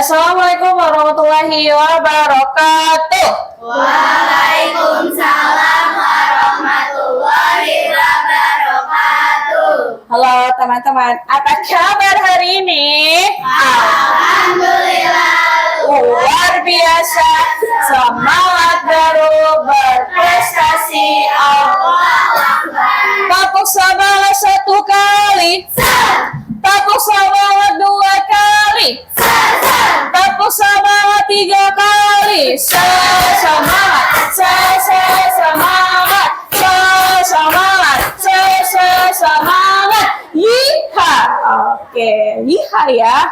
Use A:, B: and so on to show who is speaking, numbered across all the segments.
A: Assalamualaikum warahmatullahi wabarakatuh.
B: Waalaikumsalam warahmatullahi wabarakatuh.
A: Halo teman-teman, apa kabar hari ini?
B: Alhamdulillah.
A: Luar biasa, semangat baru berprestasi. Tepuk semangat satu kali, tepuk semangat dua kali, tepuk semangat tiga kali. Semangat, semangat, semangat, semangat. Yiha. Oke, yiha ya.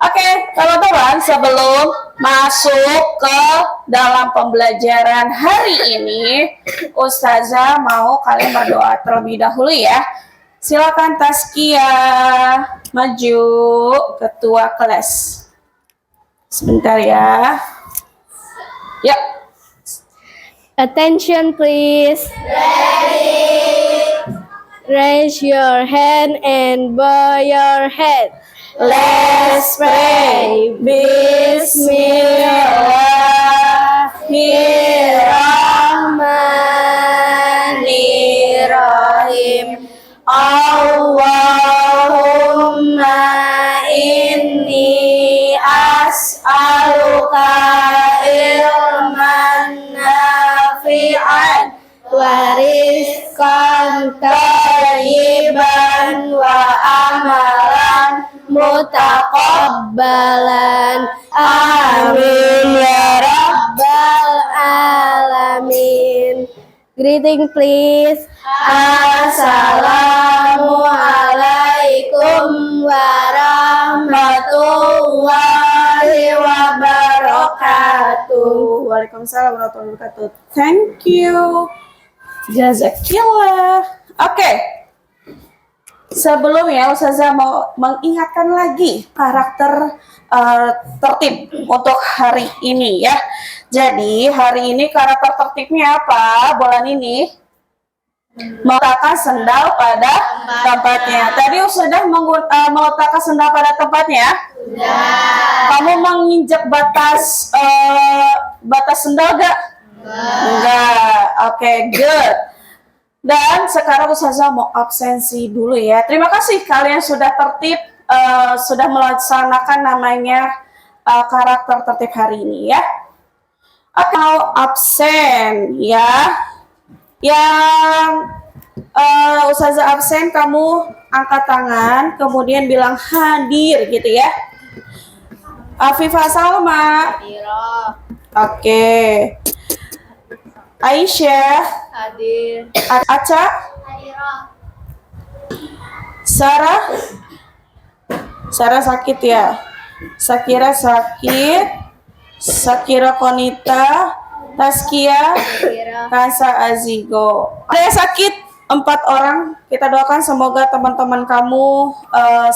A: Oke, teman-teman, sebelum masuk ke dalam pembelajaran hari ini, Ustazah mau kalian berdoa terlebih dahulu ya. Silakan Tazkiyah, maju ketua kelas. Sebentar ya. Yuk.
C: Attention please. Raise your hand and bow your head.
A: Let's pray. Bismillahirrahmanirrahim. Allahumma inni as'aluka ilman nafi'an wa rizqan thayyiban wa amalan mutaqabbalan. Amin ya rabbal alamin.
C: Greeting please.
A: Assalamualaikum warahmatullahi wabarakatuh. Waalaikumsalam warahmatullahi wabarakatuh. Thank you. Jazakillah. Oke. Sebelumnya Ustazah mau mengingatkan lagi karakter tertib untuk hari ini ya. Jadi hari ini karakter tertibnya apa? Bulan ini meletakkan sendal pada tempatnya. Tadi sudah meletakkan sendal pada tempatnya? Sudah. Kamu menginjak batas sendal gak? Enggak. Oke, good. Dan sekarang Ustazah mau absensi dulu ya. Terima kasih kalian sudah tertib, sudah melaksanakan namanya karakter tertib hari ini ya. Atau absen ya. Yang Ustazah absen, kamu angkat tangan, kemudian bilang hadir gitu ya. Afifah Salma. Oke. Aisyah.
C: Hadir.
A: Aca. Sarah. Sarah sakit ya. Sakira sakit. Sakira Konita. Tazkiyah. Kansa Azigo. Ada yang sakit 4 orang. Kita doakan semoga teman-teman kamu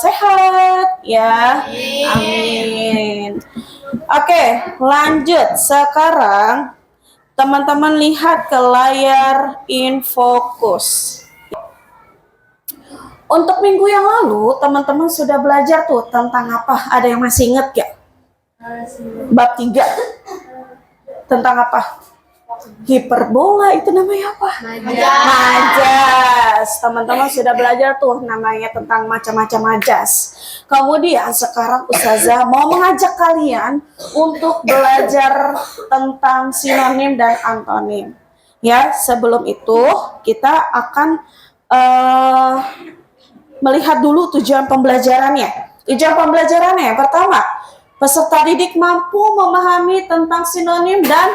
A: sehat ya. Amin. Oke, lanjut. Sekarang teman-teman lihat ke layar InFocus. Untuk minggu yang lalu, teman-teman sudah belajar tuh tentang apa? Ada yang masih ingat gak? Bab 3. Tentang apa? Hiperbola, itu namanya apa? Majas. Teman-teman sudah belajar tuh namanya tentang macam-macam majas. Kemudian sekarang Ustazah mau mengajak kalian untuk belajar tentang sinonim dan antonim. Ya, sebelum itu kita akan melihat dulu tujuan pembelajarannya. Tujuan pembelajarannya yang pertama, peserta didik mampu memahami tentang sinonim dan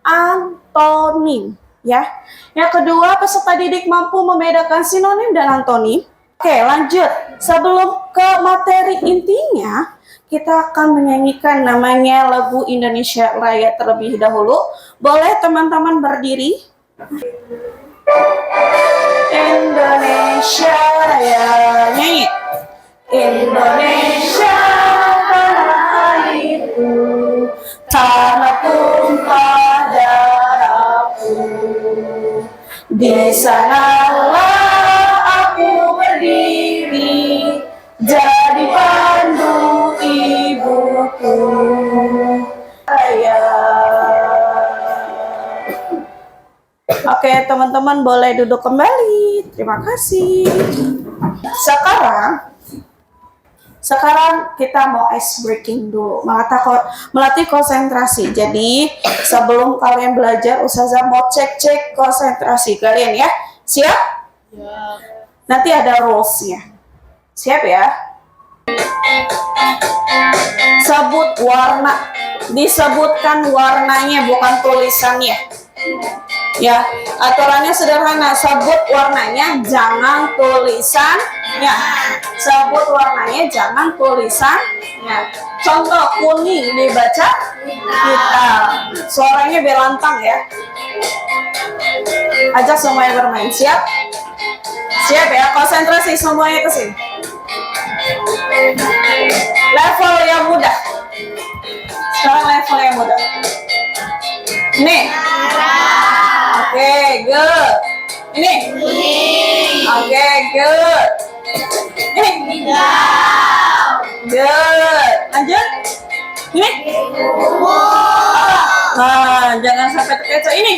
A: antonim. Ya. Yang kedua, peserta didik mampu membedakan sinonim dan antonim. Oke, lanjut. Sebelum ke materi intinya, kita akan menyanyikan namanya lagu Indonesia Raya terlebih dahulu. Boleh teman-teman berdiri? Indonesia Raya, nyanyi. Indonesia tanah airku, tanah tumpah darahku. Di sanalah aku berdiri, jadi pandu ibuku. Raya. Oke, teman-teman boleh duduk kembali. Terima kasih. Sekarang kita mau ice breaking dulu, melatih konsentrasi. Jadi sebelum kalian belajar, Ustazah mau cek konsentrasi kalian ya. Siap? Nanti ada rules-nya. Siap ya? Sebut warna, disebutkan warnanya bukan tulisannya. Ya, aturannya sederhana, sebut warnanya, jangan tulisannya. Sebut warnanya, jangan tulisannya. Contoh kuning dibaca hitam. Suaranya belantang ya. Ajak semuanya bermain. Siap? Siap ya, konsentrasi semuanya ke sini. Level yang mudah. Sekarang level yang mudah. Nih. Oke, good. Ini. Oke, good. Ini. Good. Lanjut. Ini. Nah, jangan sampai terkecoh. Ini.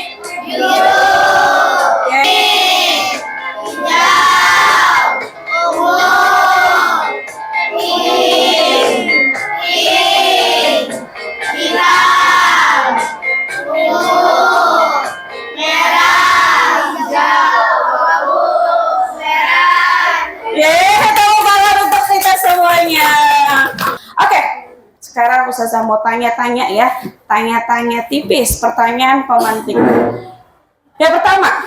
A: Oke. Sekarang Ustazah mau tanya-tanya ya, tanya-tanya tipis, pertanyaan pemantik. Yang pertama,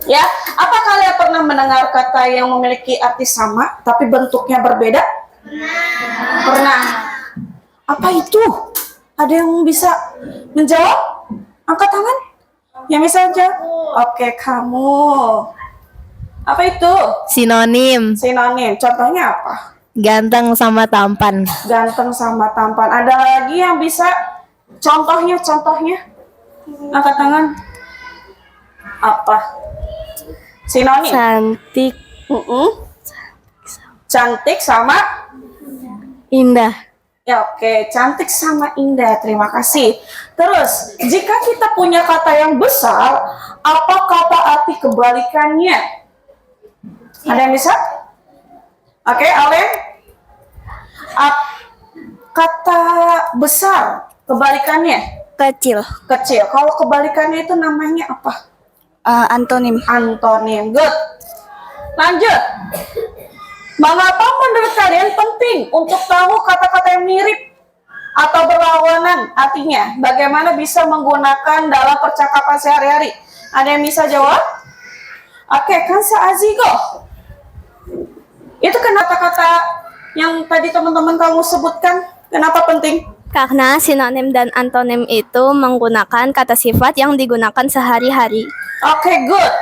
A: ya, apa kalian pernah mendengar kata yang memiliki arti sama tapi bentuknya berbeda? Pernah. Apa itu? Ada yang bisa menjawab? Angkat tangan. Yang bisa jawab? Oke, kamu. Apa itu?
C: Sinonim.
A: Sinonim. Contohnya apa?
C: Ganteng sama tampan.
A: Ganteng sama tampan. Ada lagi yang bisa contohnya? Angkat tangan. Apa? Sinonim.
C: Cantik.
A: Cantik sama
C: Indah.
A: ya, oke, cantik sama indah. Terima kasih. Terus, jika kita punya kata yang besar, apa kata arti kebalikannya? Ada yang bisa? Oke, Alen. Kata besar kebalikannya
C: Kecil.
A: kecil. Kalau kebalikannya itu namanya apa?
C: Antonim.
A: Antonim. Good. Lanjut. Mengapa menurut kalian penting untuk tahu kata-kata yang mirip atau berlawanan artinya? Bagaimana bisa menggunakan dalam percakapan sehari-hari? Ada yang bisa jawab? Oke, kan Azigo. Itu kan kata-kata yang tadi teman-teman kamu sebutkan. Kenapa penting?
C: Karena sinonim dan antonim itu menggunakan kata sifat yang digunakan sehari-hari.
A: Oke, good.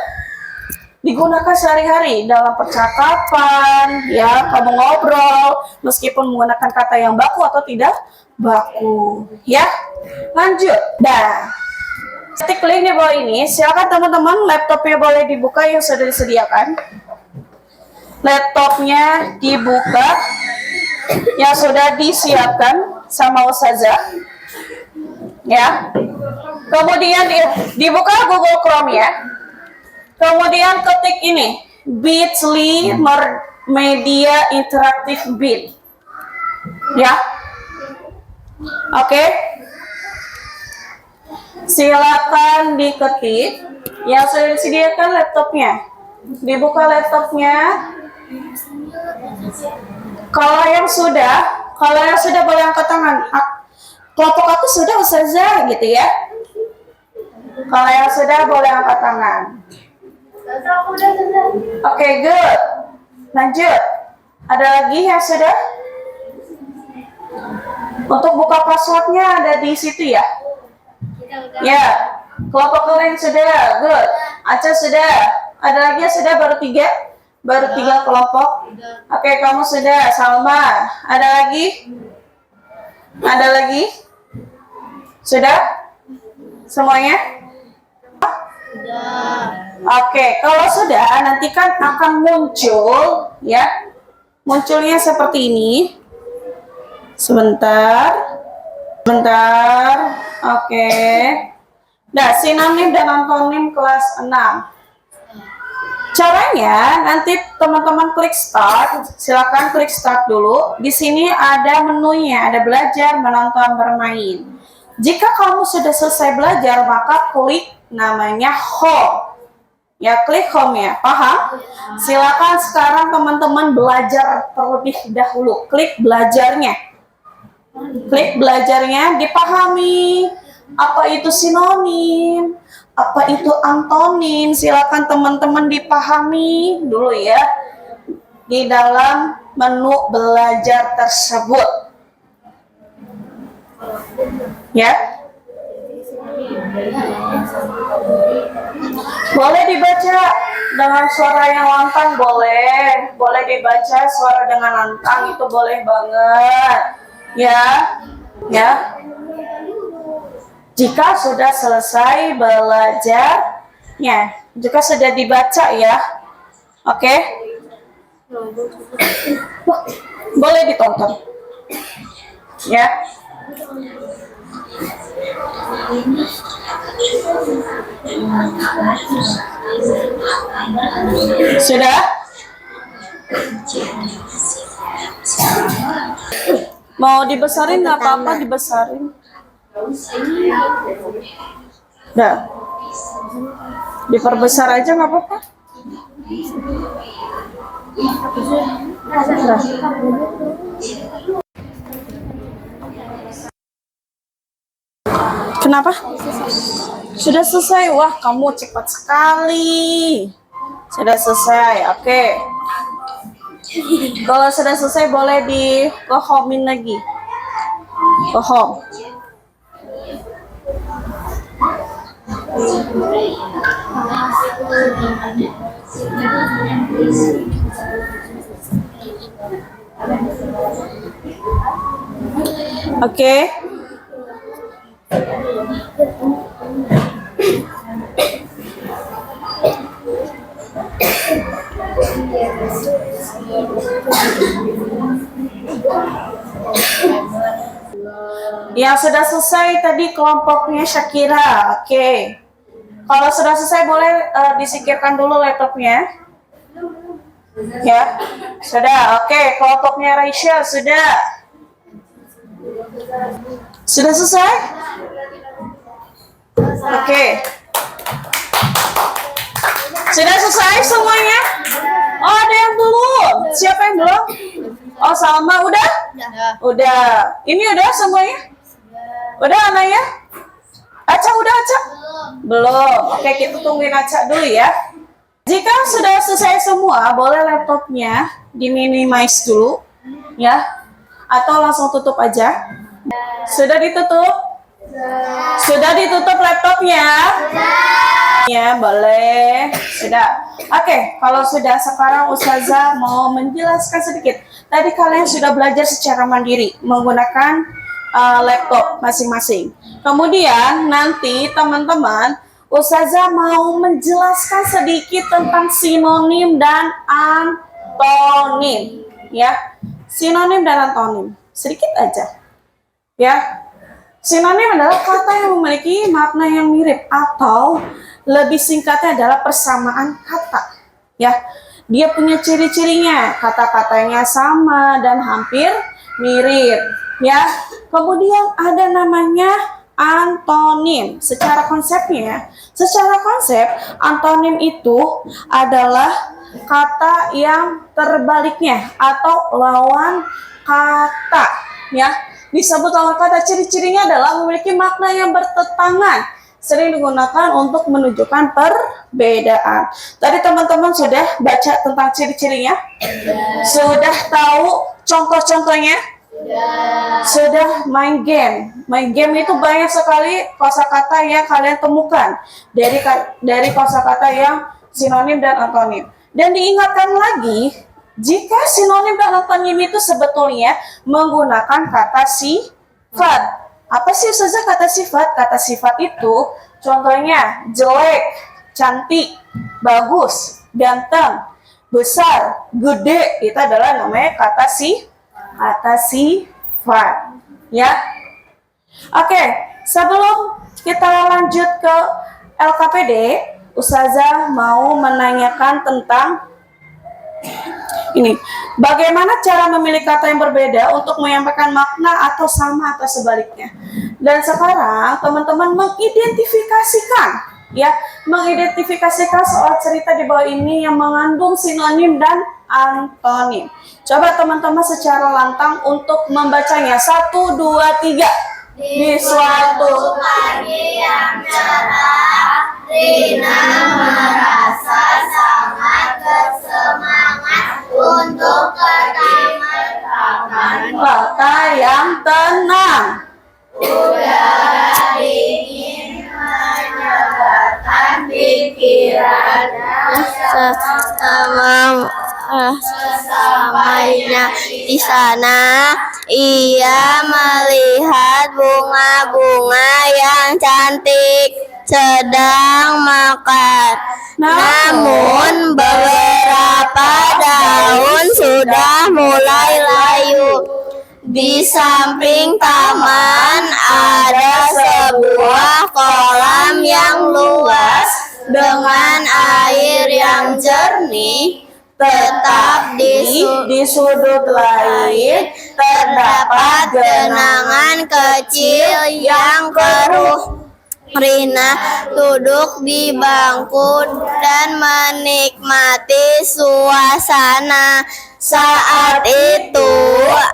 A: Digunakan sehari-hari dalam percakapan, ya, kamu ngobrol, meskipun menggunakan kata yang baku atau tidak baku, ya. Lanjut. Dah. Ketik link di bawah ini. Silakan teman-teman, laptopnya boleh dibuka yang sudah disediakan. Laptopnya dibuka yang sudah disiapkan sama Ustazah, ya. Kemudian dibuka Google Chrome ya. Kemudian ketik ini, Bit.ly Media Interaktif Bit. Ya. Oke. Silakan diketik yang sudah disediakan laptopnya. Dibuka laptopnya. Kalau yang sudah boleh angkat tangan. Kelompok aku sudah, Ustazah, gitu ya. Kalau yang sudah boleh angkat tangan. Oke, good. Lanjut. Ada lagi yang sudah? Untuk buka passwordnya ada di situ ya? Ya. Kelompok kalian sudah, good. Aca sudah. Ada lagi yang sudah? Baru 3? Baru 3 kelompok. Oke, kamu sudah. Salma. Ada lagi? Ada lagi? Sudah? Semuanya? Oke, kalau sudah nanti kan akan muncul ya. Munculnya seperti ini. Sebentar. Bentar. Oke. Nah, sinonim dan antonim kelas 6. Caranya nanti teman-teman klik start. Silakan klik start dulu. Di sini ada menunya, ada belajar, menonton, bermain. Jika kamu sudah selesai belajar, maka klik namanya home. Ya, klik home ya. Paham? Silakan sekarang teman-teman belajar terlebih dahulu. Klik belajarnya. Klik belajarnya, dipahami apa itu sinonim, apa itu antonim. Silakan teman-teman dipahami dulu ya di dalam menu belajar tersebut. Ya. Boleh dibaca dengan suara yang lantang, boleh. Boleh dibaca suara dengan lantang, itu boleh banget. Ya. Ya. Jika sudah selesai belajarnya, jika sudah dibaca ya. Oke. Boleh ditonton. Ya. Sudah? Mau dibesarin nggak apa-apa, dibesarin. Nah, diperbesar aja nggak apa-apa. Nah. Kenapa? Sudah selesai. Wah, kamu cepat sekali. Sudah selesai. Oke. Kalau sudah selesai boleh di home-in lagi. Go home. Oke. Yang sudah selesai tadi kelompoknya Syakira. Oke. Kalau sudah selesai boleh disingkirkan dulu laptopnya. Ya. Sudah. Oke, kelompoknya Raisya sudah. Sudah selesai? Oke. Sudah selesai semuanya? Oh, ada yang belum. Siapa yang belum? Oh, Salma udah? Udah. Ini udah semuanya? Udah Anaya? Aca udah Aca? Belum. Oke, kita tungguin Aca dulu ya. Jika sudah selesai semua, boleh laptopnya diminimize dulu ya. Atau langsung tutup aja. Sudah ditutup? Sudah ditutup laptopnya? Ya, boleh. Sudah. Oke, kalau sudah, sekarang Ustazah mau menjelaskan sedikit. Tadi kalian sudah belajar secara mandiri menggunakan laptop masing-masing. Kemudian nanti teman-teman, Ustazah mau menjelaskan sedikit tentang sinonim dan antonim. Ya, sinonim dan antonim. Sedikit aja. Ya, sinonim adalah kata yang memiliki makna yang mirip atau lebih singkatnya adalah persamaan kata. Ya, dia punya ciri-cirinya, kata-katanya sama dan hampir mirip. Ya, kemudian ada namanya antonim. Secara konsepnya, secara konsep antonim itu adalah kata yang terbaliknya atau lawan kata. Ya, disebut lawan kata, ciri-cirinya adalah memiliki makna yang bertentangan, sering digunakan untuk menunjukkan perbedaan. Tadi teman-teman sudah baca tentang ciri-cirinya? Sudah tahu contoh-contohnya? Sudah main game. Main game itu banyak sekali kosakata yang kalian temukan dari kosakata yang sinonim dan antonim. Dan diingatkan lagi, jika sinonim dan antonim itu sebetulnya menggunakan kata sifat. Apa sih Ustazah kata sifat? Kata sifat itu contohnya jelek, cantik, bagus, ganteng, besar, gede. Itu adalah namanya kata sifat. Ya. Oke, sebelum kita lanjut ke LKPD, Ustazah mau menanyakan tentang ini. Bagaimana cara memilih kata yang berbeda untuk menyampaikan makna atau sama atau sebaliknya. Dan sekarang teman-teman mengidentifikasikan soal cerita di bawah ini yang mengandung sinonim dan antonim. Coba teman-teman secara lantang untuk membacanya. 1, 2, 3. Di suatu
B: Pagi yang cerah, Rina merasa sangat bersemangat untuk pertama
A: kata yang tenang.
B: udara dingin menyegarkan pikirannya.
C: Sesampainya di sana, ia melihat bunga-bunga yang cantik sedang mekar. Namun beberapa daun sudah mulai layu. Di samping taman ada sebuah kolam yang luas dengan air yang jernih. Tetap di
A: sudut lain
C: terdapat genangan kecil yang keruh. Rina duduk di bangku dan menikmati suasana. Saat itu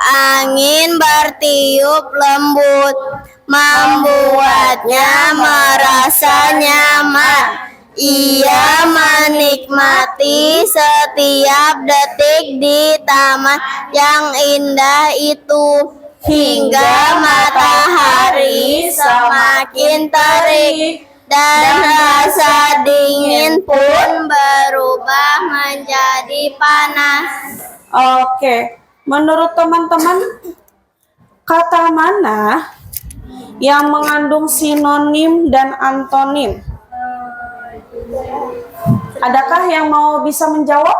C: angin bertiup lembut, membuatnya merasa nyaman. Ia menikmati setiap detik di taman yang indah itu hingga matahari semakin terik dan rasa dingin pun berubah menjadi panas.
A: Oke, menurut teman-teman, kata mana yang mengandung sinonim dan antonim? Adakah yang mau bisa menjawab?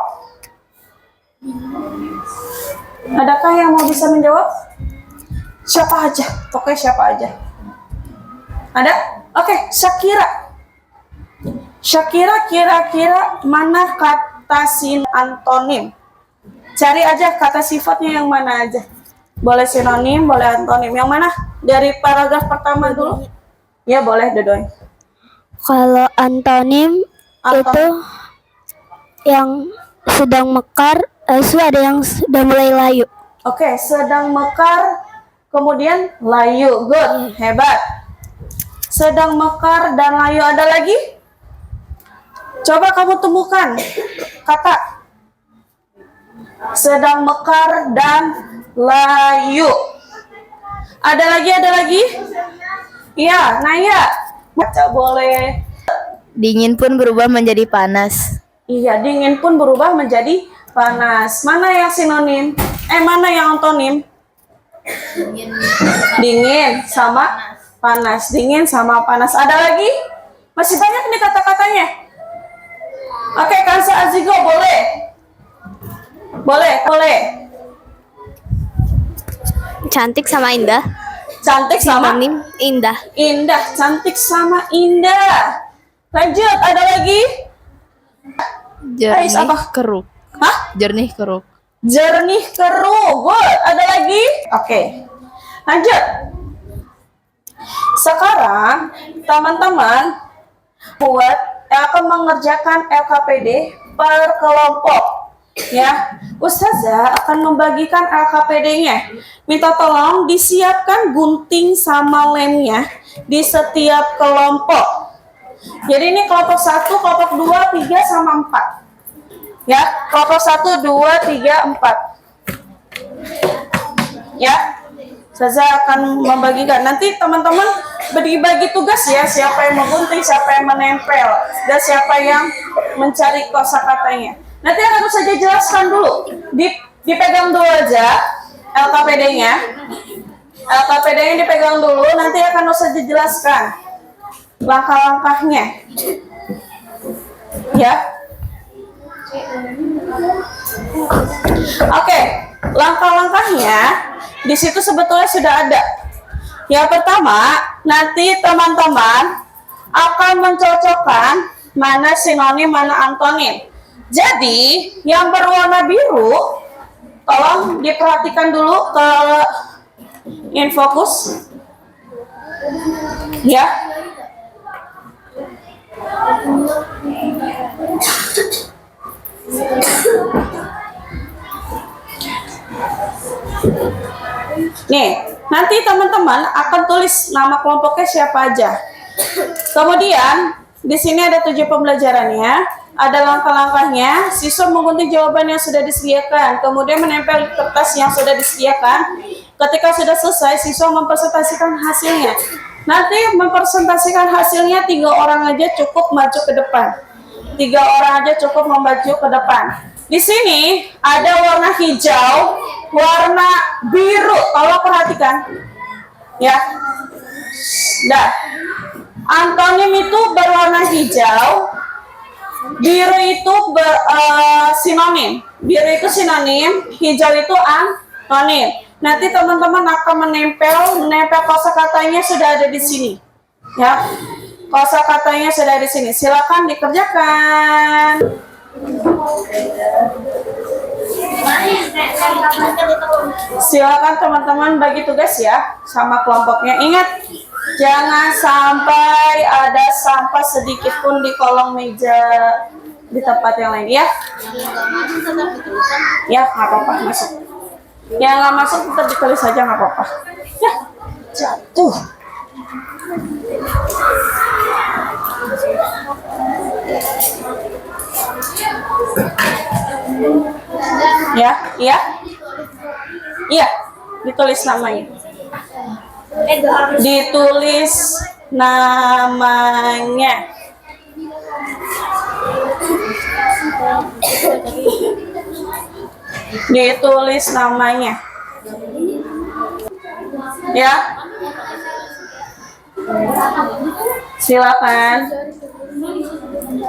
A: Adakah yang mau bisa menjawab? Siapa aja? Pokoknya siapa aja. Ada? Oke, Syakira. Syakira kira-kira mana kata antonim? Cari aja kata sifatnya yang mana aja. Boleh sinonim, boleh antonim. Yang mana? Dari paragraf pertama dulu. Ya, boleh Dodoy.
C: Kalau antonim itu yang sedang mekar, ada yang sudah mulai layu.
A: Oke, sedang mekar, kemudian layu. Good, hebat. Sedang mekar dan layu, ada lagi? Coba kamu temukan kata sedang mekar dan layu. Ada lagi? Iya, Naya. Baca boleh.
C: Dingin pun berubah menjadi panas.
A: Iya, dingin pun berubah menjadi panas. Mana yang sinonim? Mana yang antonim? Dingin sama panas. Dingin sama panas. Ada lagi? Masih banyak nih kata-katanya. Oke, Kansa Azigo, boleh? Boleh.
C: Cantik sama indah.
A: Cantik sama
C: Sinonim indah.
A: indah. Cantik sama indah. Lanjut, ada lagi? Ais,
C: Jernih
A: apa?
C: keruk.
A: Hah?
C: Jernih keruk.
A: Jernih keruh. Good. Ada lagi? Oke. Lanjut. Sekarang teman-teman akan mengerjakan LKPD per kelompok. Ya, Ustazah akan membagikan LKPD-nya. Minta tolong disiapkan gunting sama lemnya di setiap kelompok. Jadi ini kelompok 1, kelompok 2, 3 sama 4. Ya, kelompok 1, 2, 3, 4. Ya, Ustazah akan membagikan. Nanti teman-teman bagi tugas ya, siapa yang menggunting, siapa yang menempel, dan siapa yang mencari kosakatanya. Nanti akan Ustazah jelaskan dulu. Dipegang dulu aja LKPD-nya. LKPD-nya dipegang dulu, nanti akan Ustazah jelaskan langkah-langkahnya. Ya. Oke, langkah-langkahnya di situ sebetulnya sudah ada. Yang pertama, nanti teman-teman akan mencocokkan mana sinonim, mana antonim. Jadi, yang berwarna biru, tolong diperhatikan dulu ke infokus. Ya. Nih, nanti teman-teman akan tulis nama kelompoknya siapa aja. Kemudian, di sini ada 7 pembelajarannya, ada langkah-langkahnya. Siswa menggunting jawaban yang sudah disediakan, kemudian menempel di kertas yang sudah disediakan. Ketika sudah selesai, siswa mempresentasikan hasilnya. Nanti mempresentasikan hasilnya 3 orang aja cukup maju ke depan. 3 orang aja cukup maju ke depan. Di sini ada warna hijau, warna biru. Tolong perhatikan. Ya. Dah. Antonim itu berwarna hijau, biru itu sinonim. Biru itu sinonim, hijau itu antonim. Nanti teman-teman akan menempel kosakatanya sudah ada di sini. Ya. Kosakatanya sudah di sini. Silakan dikerjakan. Silakan teman-teman bagi tugas ya sama kelompoknya. Ingat, jangan sampai ada sampah sedikit pun di kolong meja di tempat yang lain ya. Ya, nggak apa-apa masuk. Yang nggak masuk tetap ditulis saja, nggak apa-apa. Ya, jatuh. Ya, iya. Iya, ditulis namanya. Ditulis namanya. Ditulis namanya. Ya. Silakan.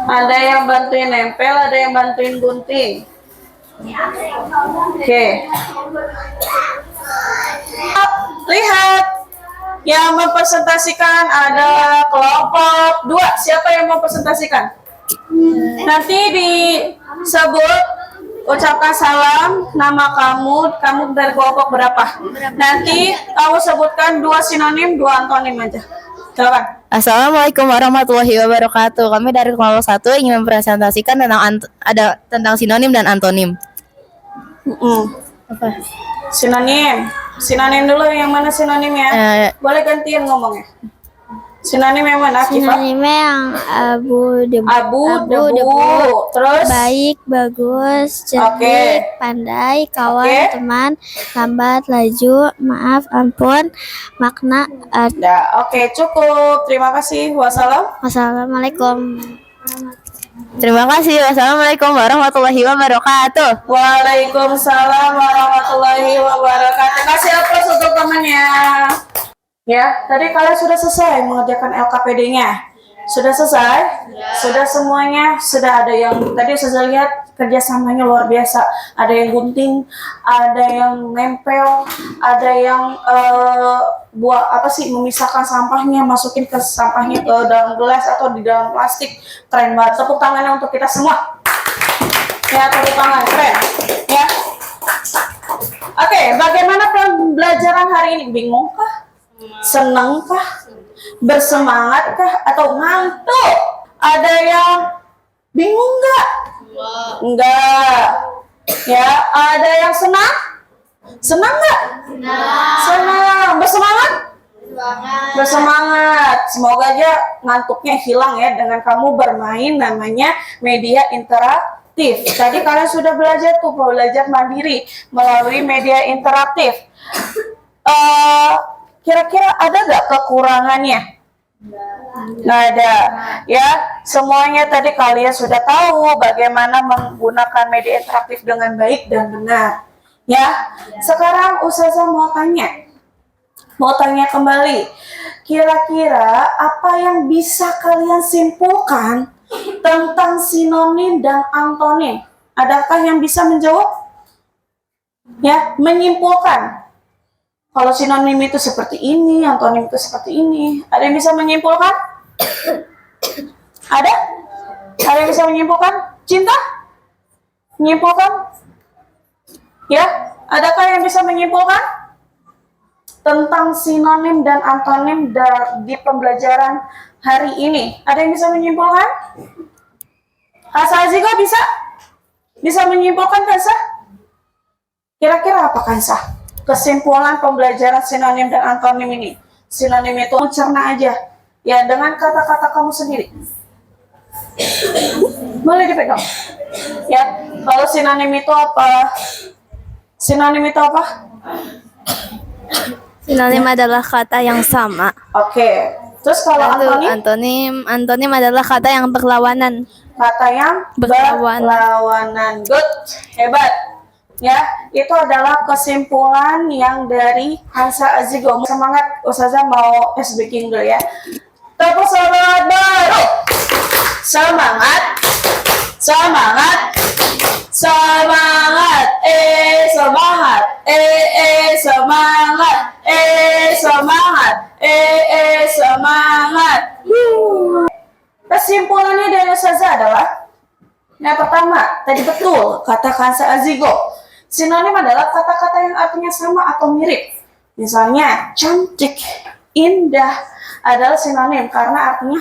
A: Ada yang bantuin nempel, ada yang bantuin gunting. Oke. Lihat. Yang mempresentasikan ada kelompok 2. Siapa yang mempresentasikan? Nanti disebut, ucapkan salam, nama kamu dari kelompok berapa. Nanti kamu sebutkan 2 sinonim, 2 antonim aja. Silakan.
C: Assalamualaikum warahmatullahi wabarakatuh. Kami dari kelompok 1 ingin mempresentasikan tentang sinonim dan antonim. Apa?
A: Sinonim. Sinonim dulu, yang mana sinonimnya? Boleh gantian ngomongnya. Sinonim yang mana, Kifa?
C: Sinonimnya yang debu.
A: Debu. Terus?
C: Baik, bagus, cerdik, pandai, kawan, teman, lambat, laju, maaf, ampun, makna,
A: Ya, oke, cukup. Terima kasih. Wassalam.
C: Wassalamualaikum. Terima kasih. Wassalamualaikum warahmatullahi wabarakatuh.
A: Waalaikumsalam warahmatullahi wabarakatuh. Kasih aplaus untuk temannya. Ya, tadi kalian sudah selesai mengerjakan LKPD-nya. Sudah selesai? Sudah semuanya? Sudah ada yang tadi saya lihat kerjasamanya luar biasa. Ada yang gunting, ada yang nempel, ada yang memisahkan sampahnya, masukin ke sampahnya ke dalam gelas atau di dalam plastik. Keren banget. Tepuk tangannya untuk kita semua. Ya, tepuk tangan, keren. Ya. Oke, bagaimana pembelajaran hari ini? Bingung kah? Senang kah? Bersemangat kah? Atau ngantuk? Ada yang bingung nggak? Enggak. Ya, ada yang senang? Senang nggak? Senang. Bersemangat? Bersemangat. Semoga aja ngantuknya hilang ya dengan kamu bermain namanya media interaktif. Tadi kalian sudah belajar mandiri melalui media interaktif. Kira-kira ada nggak kekurangannya? Nggak ada. Ya, semuanya tadi kalian sudah tahu bagaimana menggunakan media interaktif dengan baik dan benar. Ya, sekarang Ustazah mau tanya kembali. Kira-kira apa yang bisa kalian simpulkan tentang sinonim dan antonim? Adakah yang bisa menjawab? Ya, menyimpulkan. Kalau sinonim itu seperti ini, antonim itu seperti ini. Ada yang bisa menyimpulkan? Ada? Ada yang bisa menyimpulkan? Cinta? Menyimpulkan? Ya? Adakah yang bisa menyimpulkan tentang sinonim dan antonim di pembelajaran hari ini? Ada yang bisa menyimpulkan? Kansa Azigo bisa? Bisa menyimpulkan Kansa? Kira-kira apa Kansa? Kesimpulan pembelajaran sinonim dan antonim ini. Sinonim itu mencerna aja. Ya, dengan kata-kata kamu sendiri. Boleh dipegang. Ya, kalau sinonim itu apa? Sinonim itu apa?
C: Sinonim adalah kata yang sama.
A: Oke. Terus kalau
C: Lalu
A: antonim?
C: antonim adalah kata yang berlawanan.
A: Kata yang berlawanan. Good. Hebat. Ya, itu adalah kesimpulan yang dari Kansa Azigo. Semangat, Ustazah mau speaking dulu ya. Tepuk semangat baru. Semangat. Semangat. Semangat. Semangat. Semangat. Semangat. Semangat. Kesimpulannya dari Ustazah adalah yang pertama, tadi betul kata Kansa Azigo. Sinonim adalah kata-kata yang artinya sama atau mirip. Misalnya, cantik, indah adalah sinonim karena artinya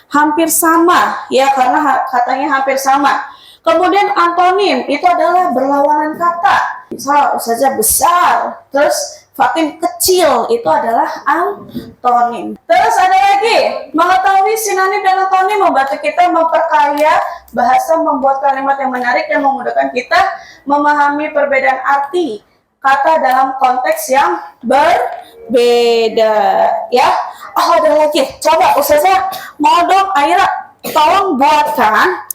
A: hampir sama, ya karena katanya hampir sama. Kemudian antonim itu adalah berlawanan kata. Misal Ustazah besar, terus Fatim kecil, itu adalah antonim. Terus ada lagi, mengetahui sinonim dan antonim membantu kita memperkaya bahasa, membuat kalimat yang menarik dan memudahkan kita memahami perbedaan arti kata dalam konteks yang berbeda. Ya, oh ada lagi. Coba Ustazah mau dong Aira, tolong buatkan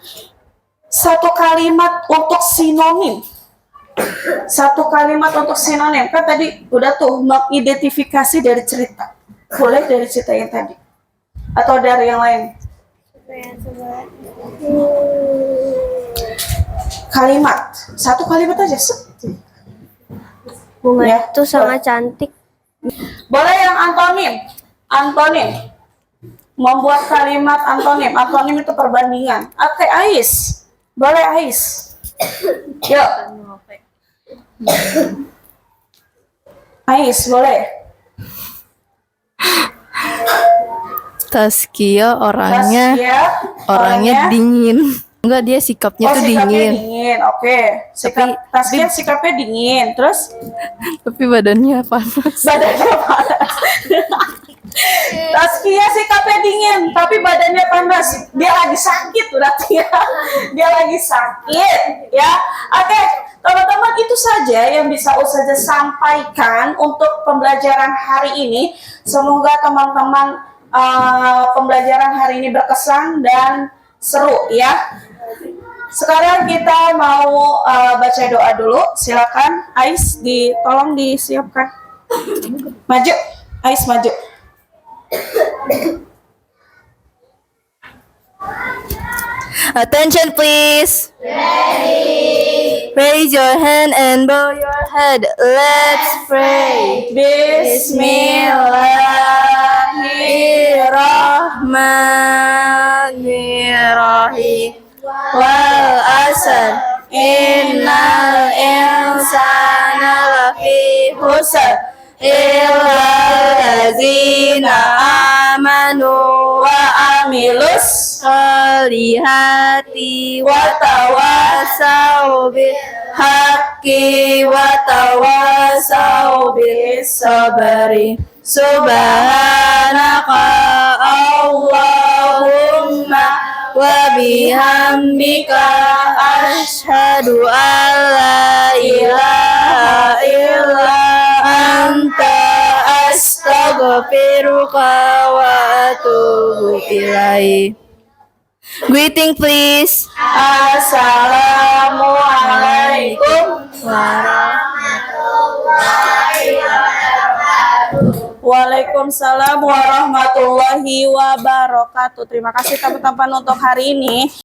A: satu kalimat untuk sinonim. Satu kalimat untuk sinonim. Kan tadi udah tuh mengidentifikasi dari cerita. Boleh dari cerita yang tadi atau dari yang lain? Kalimat. Satu kalimat aja.
C: Bunga
A: Ya,
C: itu sangat cantik.
A: Boleh yang antonim. Antonim. Membuat kalimat antonim. Antonim itu perbandingan. Oke, Ais. Boleh Ais. Yuk. Ais, boleh.
C: Taskia orangnya
A: Taskia,
C: dingin. Enggak, dia sikapnya tuh
A: sikapnya
C: dingin.
A: dingin. Oke. Taskia sikapnya dingin. Terus
C: Tapi badannya panas.
A: badannya panas. Taskia sikapnya dingin, tapi badannya panas. Dia lagi sakit berarti ya. Dia lagi sakit, ya. Oke, teman-teman, itu saja yang bisa Ustazah sampaikan untuk pembelajaran hari ini. Semoga teman-teman pembelajaran hari ini berkesan dan seru, ya. Sekarang kita mau baca doa dulu. Silakan, Ais, tolong disiapkan. Maju, Ais maju.
C: Attention please. Raise your hand and bow your head. Let's pray. Bismillahirrahmanirrahim. Wal asr. Innal insana lafi khusr. Illallazina amanu wa amilus solihati wa tawasau bil haqqi wa tawasau bis sabri. Subhanaka Allahumma wa bihamdika asyhadu an la ilaha illa anta astaghfiruka wa atubu ilaik. Greeting please.
A: Assalamualaikum warahmatullahi wabarakatuh. Waalaikumsalam warahmatullahi wabarakatuh. Terima kasih teman-teman untuk hari ini.